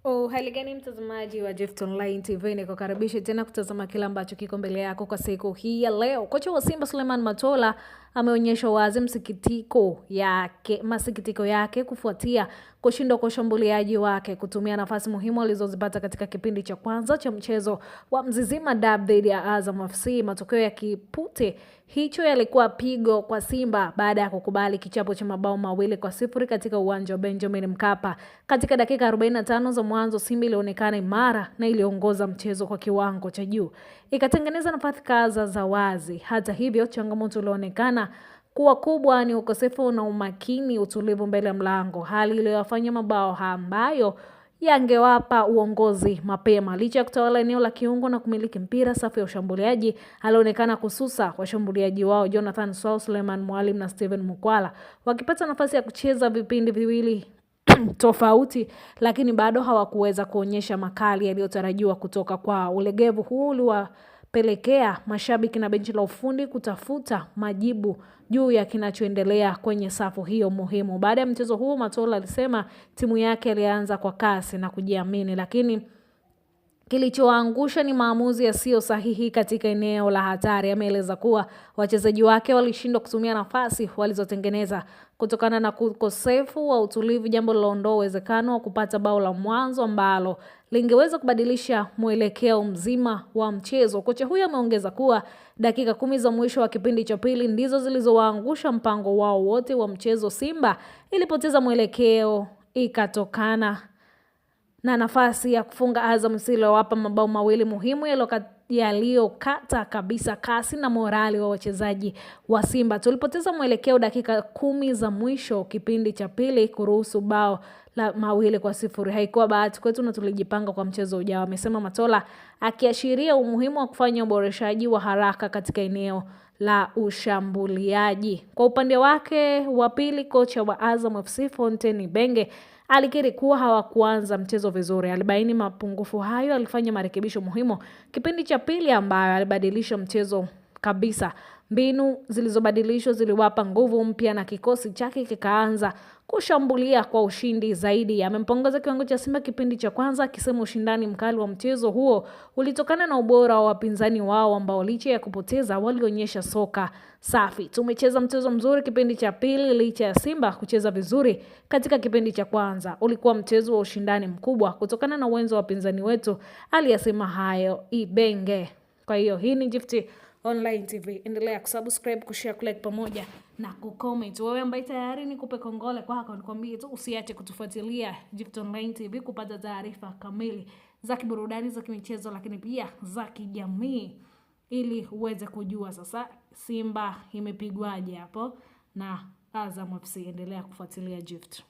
Hali gani mtazamaji wa Gift Online TV, nikukaribisha tena kutazama kila ambacho kiko mbele yako kwa siku hii ya leo. Kocha wa Simba Suleiman Matola ameonyesha wazi masikitiko yake kufuatia kushindwa kwa shambuliaji wake kutumia nafasi muhimu alizozipata katika kipindi cha kwanza cha mchezo wa Mzizima Derby dhidi ya Azam FC. Matokeo ya kipute hicho yalikuwa pigo kwa Simba baada ya kukubali kichapo cha mabao 2-0 katika uwanja wa Benjamin Mkapa. Katika dakika 45 za mwanzo, Simba ilionekana imara na iliongoza mchezo kwa kiwango cha juu, ikatengeneza nafasi kadhaa za wazi. Hata hivyo, changamoto ilionekana kuwa kubwa ni ukosefu na umakini, utulivu mbele ya mlango, hali iliyofanya mabao ambayo yangewapa uongozi mapema. Licha ya kutawala eneo la kiungo na kumiliki mpira, safu ya ushambuliaji alionekana kususa washambuliaji wao Jonathan Sow, Suleiman Mwalimu na Steven Mukwala, wakipata nafasi ya kucheza vipindi viwili tofauti, lakini bado hawakuweza kuonyesha makali yaliyotarajiwa kutoka kwa. Ulegevu huu uliwapelekea mashabiki na benchi la ufundi kutafuta majibu juu ya kinachoendelea kwenye safu hiyo muhimu. Baada ya mchezo huu, Matola alisema timu yake ilianza kwa kasi na kujiamini, lakini kilichoangusha ni maamuzi yasiyo sahihi katika eneo la hatari. Ameeleza kuwa wachezaji wake walishindwa kutumia nafasi walizotengeneza kutokana na ukosefu wa utulivu, jambo liloondoa uwezekano wa kupata bao la mwanzo ambalo lingeweza kubadilisha mwelekeo mzima wa mchezo. Kocha huyo ameongeza kuwa dakika 10 za mwisho wa kipindi cha pili ndizo zilizowaangusha mpango wao wote wa mchezo. Simba ilipoteza mwelekeo ikatokana na nafasi ya kufunga Azam iliyowapa mabao 2 muhimu yaliyokata kabisa kasi na morali wa wachezaji wa Simba. Tulipoteza mwelekeo dakika 10 za mwisho kipindi cha pili kuruhusu bao la 2-0. Haikuwa bahati kwetu na tulijipanga kwa mchezo ujao, amesema Matola, akiashiria umuhimu wa kufanya uboreshaji wa haraka katika eneo la ushambuliaji. Kwa upande wake wa pili, kocha wa Azam FC Fontaine Ibenge alikiri kuwa hawakuanza mchezo vizuri. Alibaini mapungufu hayo, alifanya marekebisho muhimu kipindi cha pili ambayo alibadilisha mchezo kabisa. Mbinu zilizobadilishwa ziliwapa nguvu mpya na kikosi chake kikaanza kushambulia kwa ushindi zaidi. Amempongeza kiwango cha Simba kipindi cha kwanza, akisema ushindani mkali wa mchezo huo ulitokana na ubora wa wapinzani wao ambao licha ya kupoteza walionyesha soka safi. Tumecheza mchezo mzuri kipindi cha pili licha ya Simba kucheza vizuri katika kipindi cha kwanza. Ulikuwa mchezo wa ushindani mkubwa kutokana na uwezo wa wapinzani wetu, aliyasema hayo Ibenge. Kwa hiyo hii ni Gift Online TV. Endelea kusubscribe, kushare, kulike pamoja na kucomment. Wewe ambaye tayari nikupe kongole kwako, nikwambie tu usiache kutufuatilia Gift Online TV kupata taarifa kamili za kiburudani, za kimichezo, lakini pia za kijamii, ili uweze kujua sasa Simba imepigwaje hapo na Azam FC. Endelea kufuatilia Gift.